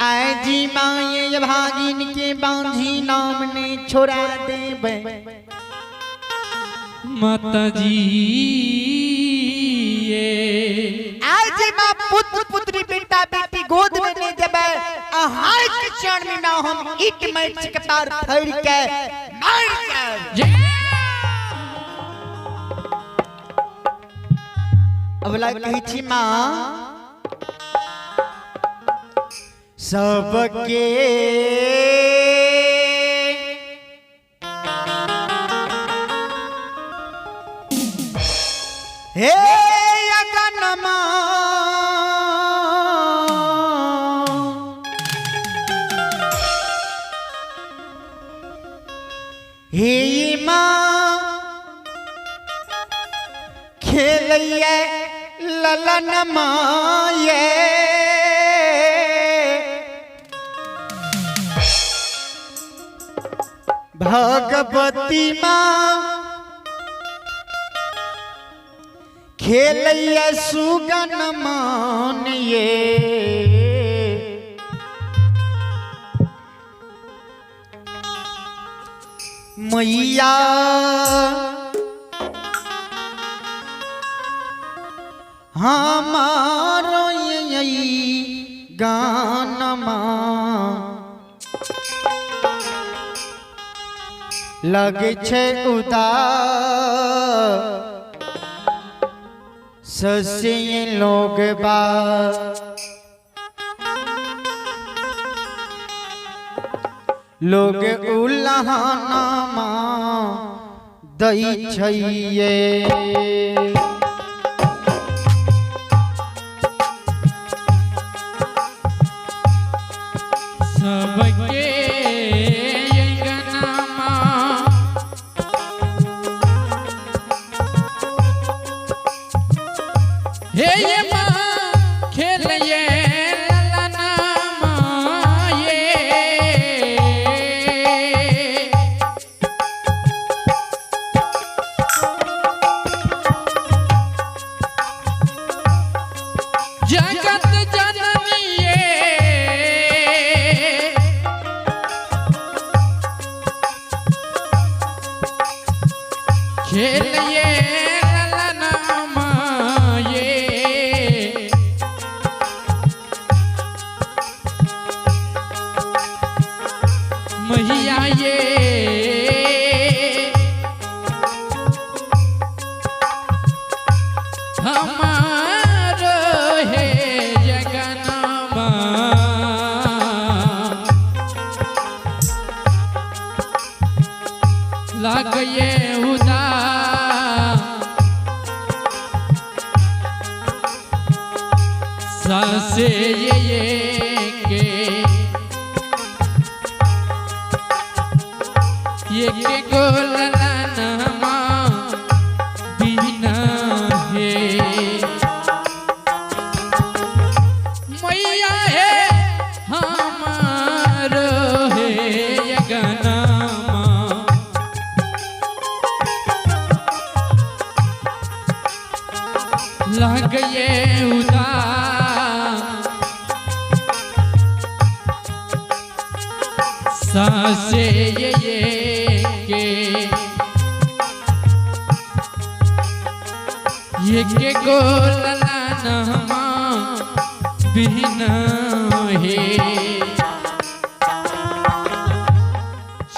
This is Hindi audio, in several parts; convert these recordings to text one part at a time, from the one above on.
आय जी माये भागिन के बांझी नाम ने छोड़ा देबे माता जी आय जी माँ पुत्र पुत्री बेटा बेटी गोद में ले देबे आहार के क्षण में ना हम ईट मैट के पार फड़ के मार के अबला कही छी माँ सबके हे अगनमा हे माँ खेलिए ललन माये भगवती माँ खेलिए सुगन मान ये मैया हमारो यही गानमा लगे छे उदास ससे लोग बा लोग उल्लाहनामा दई छइये सबके गनमा हे ये माँ खेलिए ललना माये जगत जननी खेलिए ललना माये मैया ये हमारो है जगनमा लागे सासे ये के गोलनमा बिना है मैया है हमारो है गनमा लागे सासे ये के गोलनमा बिना है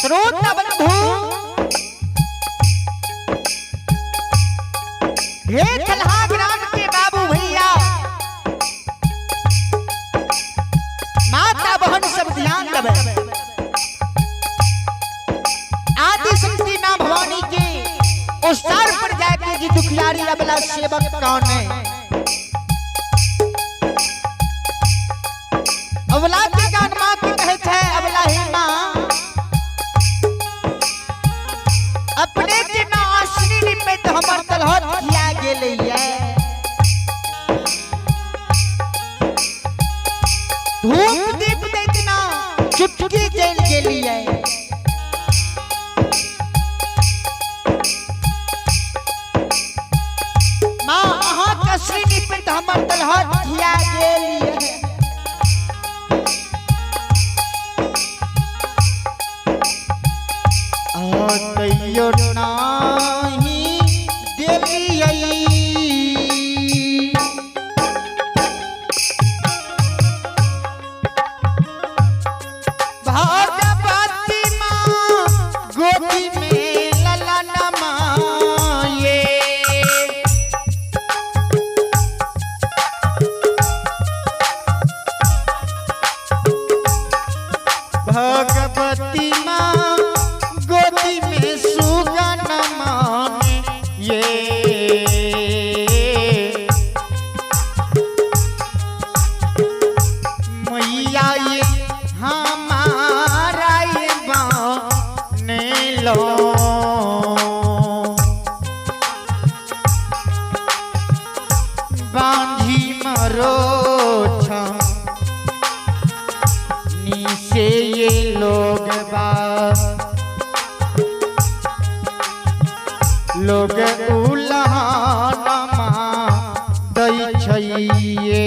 श्रोता बंधु हे कलहा ग्राम के बाबू भैया माता बहन सब ध्यान देवे आदि शक्ति मां भवानी के उस स्तर पर जाके जी दुखियारी अबला सेवक कौन है अबला के गान मां के कहे थे अबला ही मां अपने के ना आश्री पे तो हमर तलहट किया गेलैया धूप दीप देखना चुटकी जल गेलिए मां अहाँ कसरी पे तो हमर तलहट किया गेलिए लोग उल्हानमा दै छैये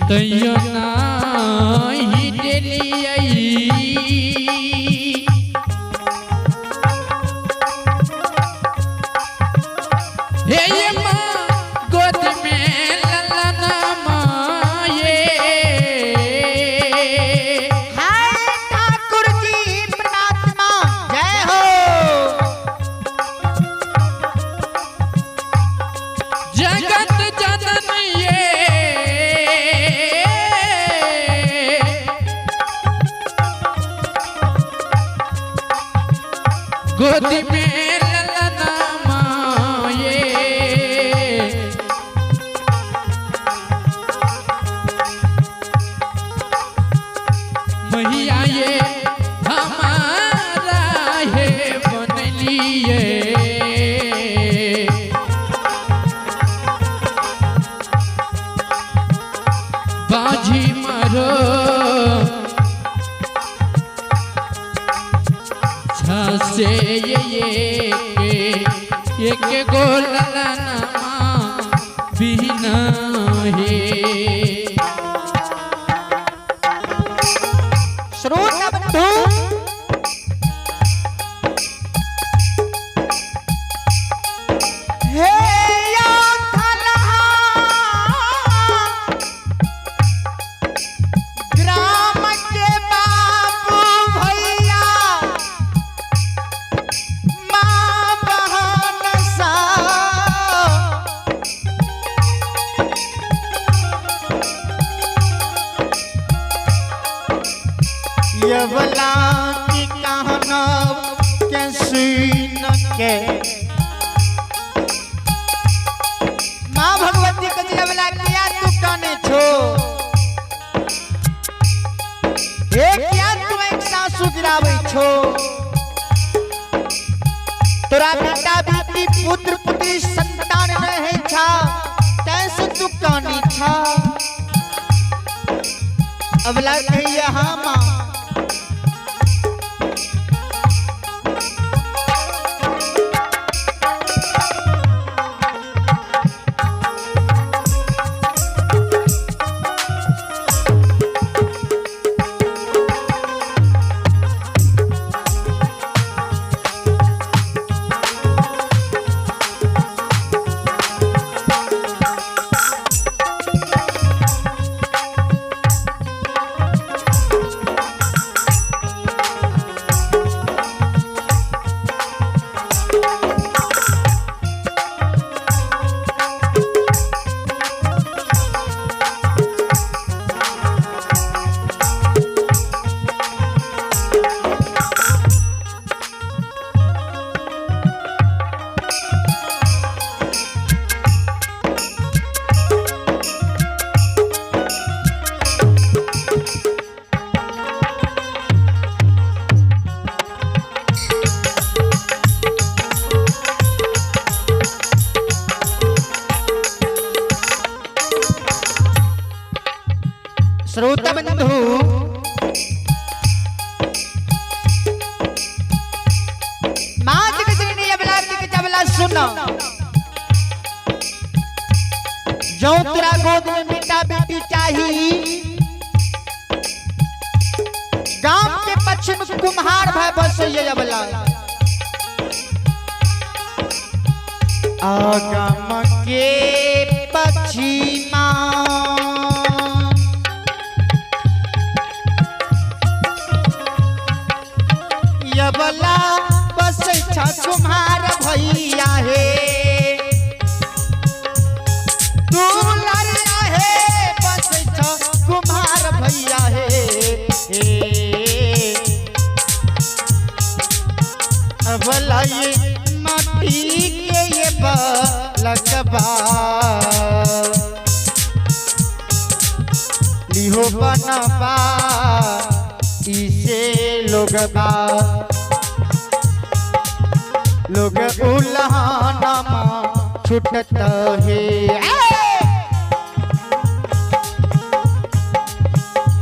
तैयो नाही डेलियै हे ये माँ गोद में ललना माये हाय ठाकुर जी प्रार्थना जय हो जगत जननी गोदी में ललना माये मैया ये हमारा है बनलिए बाजी मारो से एक गोलना बिना है श्रोता बंधु हे ग्राम के बाबू भैया माँ बहन सा यवला की कहना के सुन के माँ भगवती को यवला किया तू काने छो क्या तुम एक सासू गिरावे छो तोरा बेटा बेटी पुत्र पुत्री संतान नहीं छा तैसे तू कानी छा अबला कहिया हाँ माँ सुना जो तेरा गोद में बेटा बेटी चाहिए गांव के पश्चिम कुम्हार भाई बस ये अबला आगम के पश्चिमा यबला बस कुम्हार भैया है दुलारिया है बस कुम्हार भैया है अबला ये माटी के ये बलकबा लिहो बनबा इसे लोगबा लोग उल्हानमा छुटत है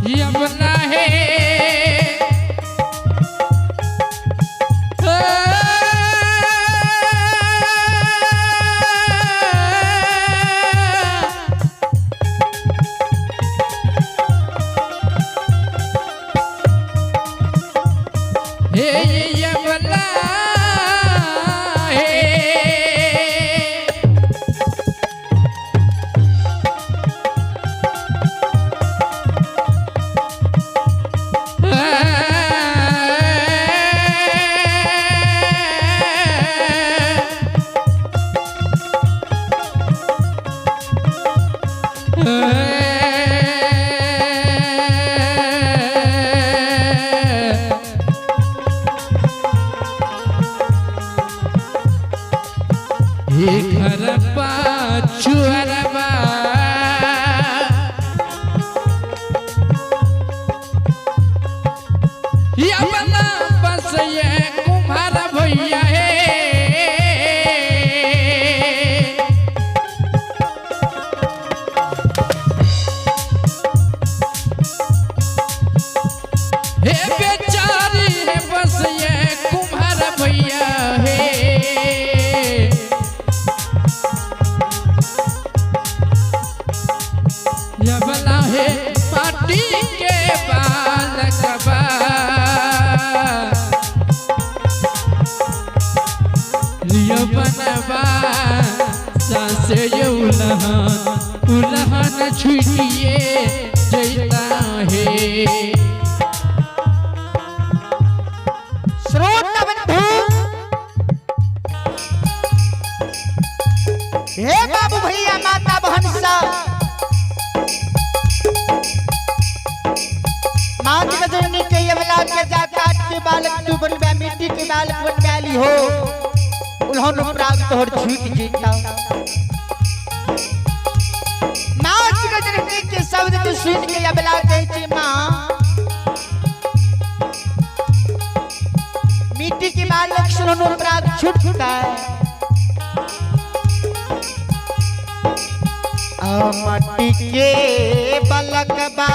ये अपना है ये अपना घरपा चुहरबा ये अपना बस ये कुम्हार भैया है हे बेचारी है बस ये कुम्हार भैया है यबला है माटी के बालकबा लियो बनबा सासे उलहन छुटिए जैता है श्रोता बंधु हे बाबू भैया माता बहन सब माँ की बजरनी के यमला के जा काट के बालक तू बनबा मिट्टी के बालक बनबाली हो उन्होंने प्राप्त तोहर छूट जीता माँ की बजरनी के शब्द तू सुन के यमला कहे छी माँ मिट्टी के बालक से उन्होंने प्राप्त छूट छूटा मट्टी के बालक बा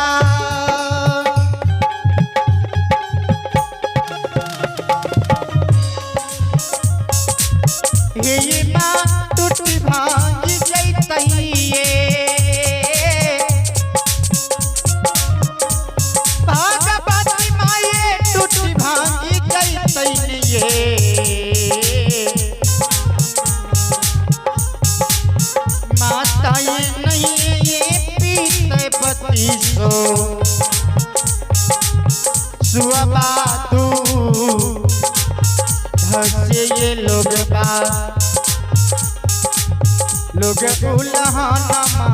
ये माँ टूटी भांग जैतइए भागवती माये टूटी भांग जैतइए माता ये नहीं ये पीते पति सो सुअबा तू धसे ये लोग उल्हानमा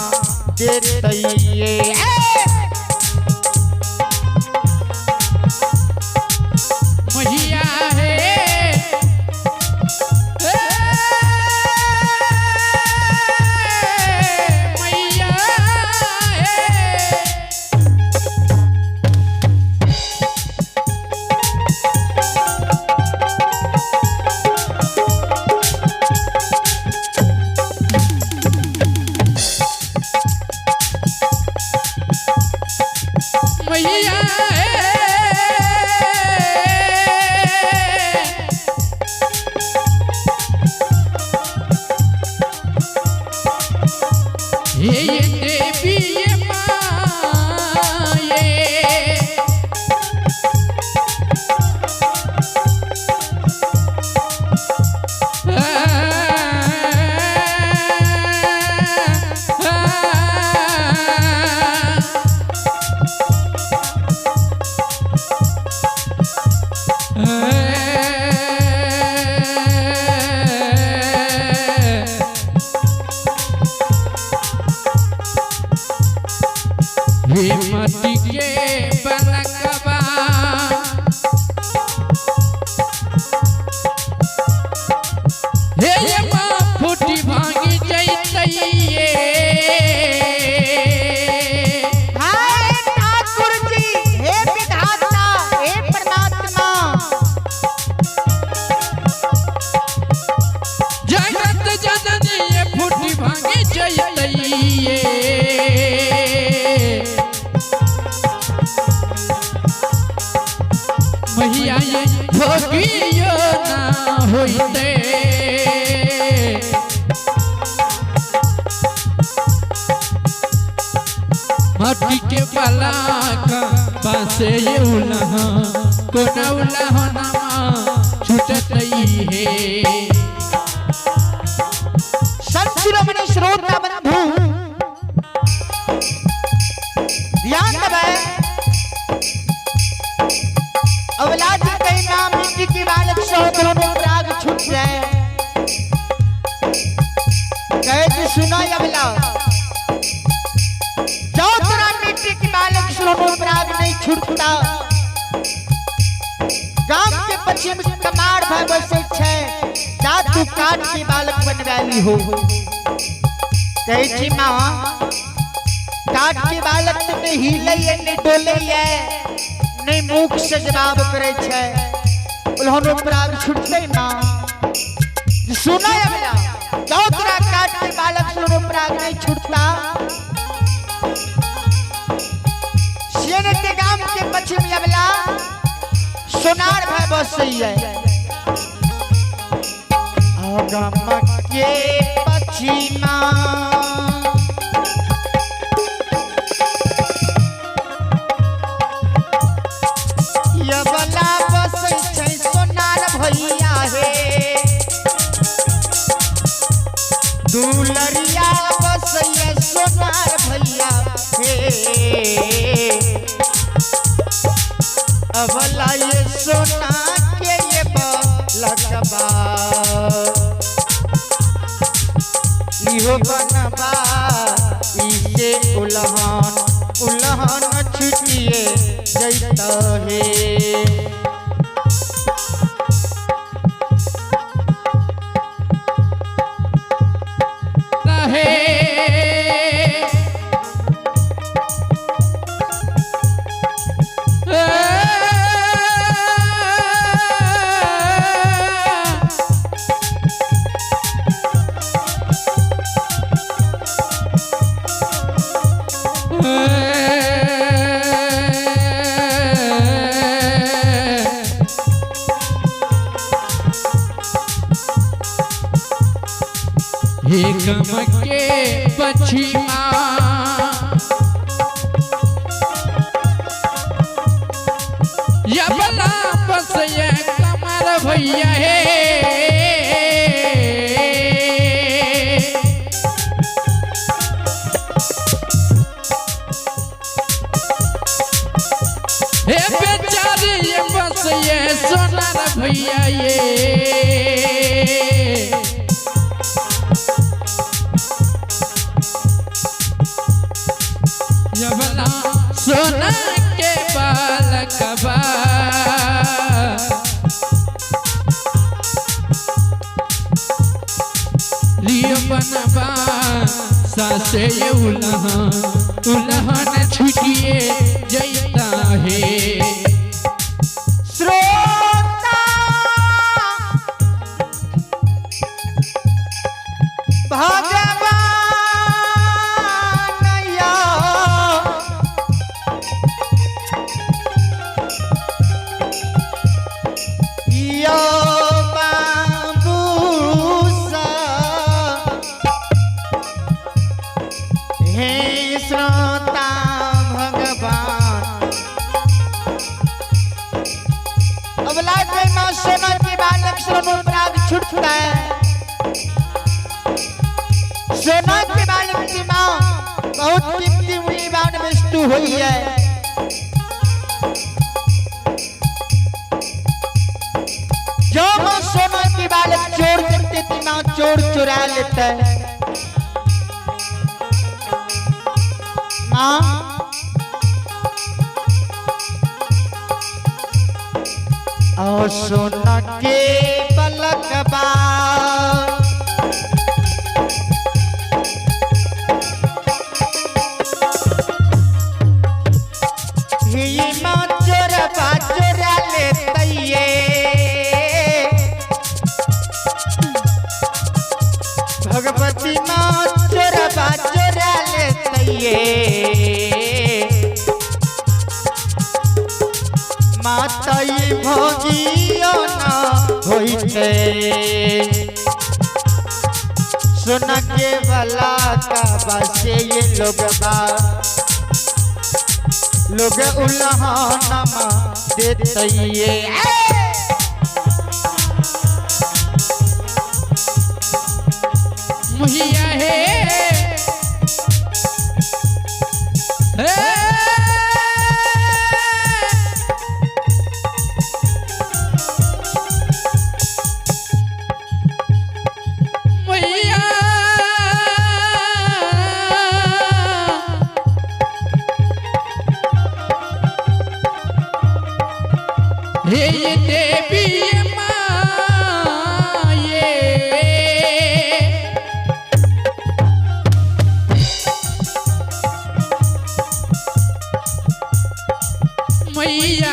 देतइए मैया है मैया है कियो ना होइते माटी के पलाका पासे ये उलहा कोना उलहा नामा छूटतई है शिरोमणि श्रोता बंधु ध्यान दबाए अवलाद के नाम मिट्टी की बालक सहोदरों में प्राग छूट जाए कहे कि सुना अवला जो तेरा मिट्टी की बालक सहोदरों में प्राग नहीं छूटता गांव के पश्चिम कमाड़ भाई बसे छे जा तू काट के बालक बनवाली हो कहे छी माँ काट के बालक तुमने हिले ने डोले ने मुख से जवाब करे छे उन्होंने प्राग छूटते ना सुना है बेटा जाओ तेरा काट के बालक सुनो प्राग नहीं छूटता सियने के गांव के पश्चिम अबला सोनार भाई बस सही है आगम के पश्चिमा यबला बसै छै सोनार भैया हे दुलरिया बसै सोनार भैया हे अबला ये सोना के ये बलकबा इहो बनबा इसे उलहन उलहन छुटिए जैता है गम के पश्चिमा यबला बसय कमर भैया हे बेचारी बसय सोनार भैया ये यबला सोना के बालकबा लियो बनबा सासे ये उलहन छुटिए जैता है श्रोता भगवान सोना के बालक प्राग छूटता है सोना के बालक की माँ बहुत कीमती मूल्यवान वस्तु हुई है जो माँ सोना के बालक चोर करते थी माँ चोर चुरा लेता है माँ और सोना के बलकबा ही माँ चोरा लेतैये भगवती माँ चोरा लेतैये माता भोगियो छे सुन के भला का बसे ये लोग उल्हानमा देते ये मुहिया है ये देवी माँ ये मैया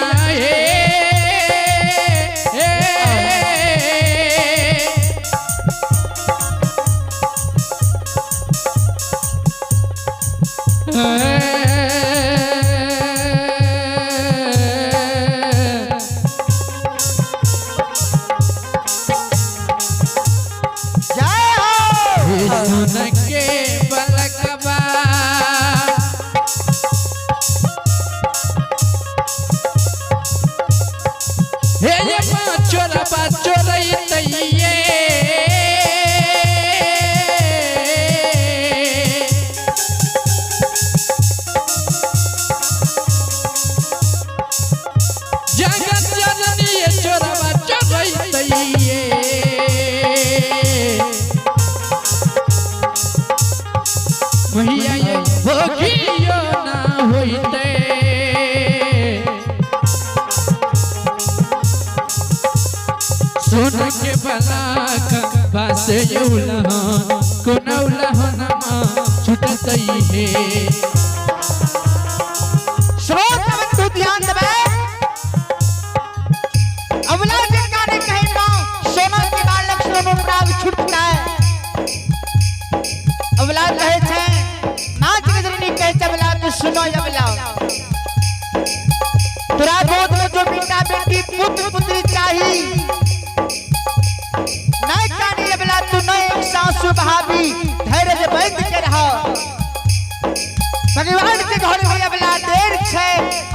सुन के बलकबा हे ये चोरबा चोरई तइये जगत जननी ये चोरबा चोरई तइये मैया ये भोगियो ना होइते सुन के बलाक बासे उलहन कोन उलहनमा छुटतई है श्रोत तू ध्यान देबे अवला के गाने कहे मां सोना के बालक सोनो प्राग छुटता है अवला कहे छे नाच के जरनी कहे चबला तो सुनो अवला तोरा गोद में जो बेटा बेटी पुत्र पुत्री चाहिए नहीं कानी अवला तू नहीं एक सांस भाभी धैर्य से बैठ के रहो भगवान के घर में अवला देर छे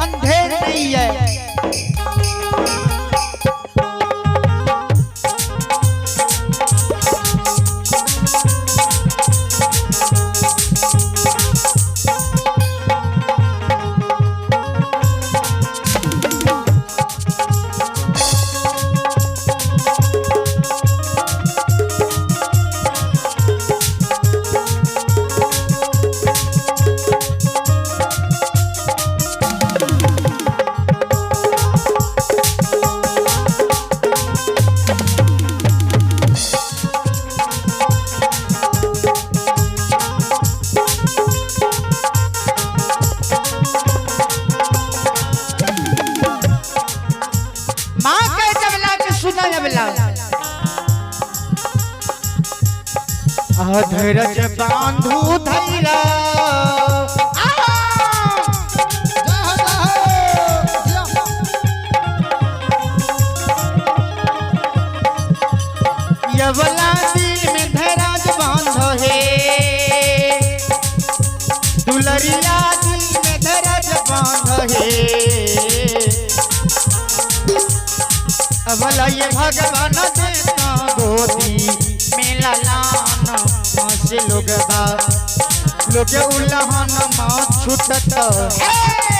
अंधेर नहीं है धीरज बांधू धैरा यवला दिल में धैराज बांधो है दुलरिया दिल में धैराज बांधो है अवला ये भगवान देता गोदी में लालाना से लोग उल्हान माँ छुटत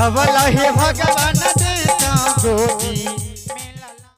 अवला हे भगवान देता गोदी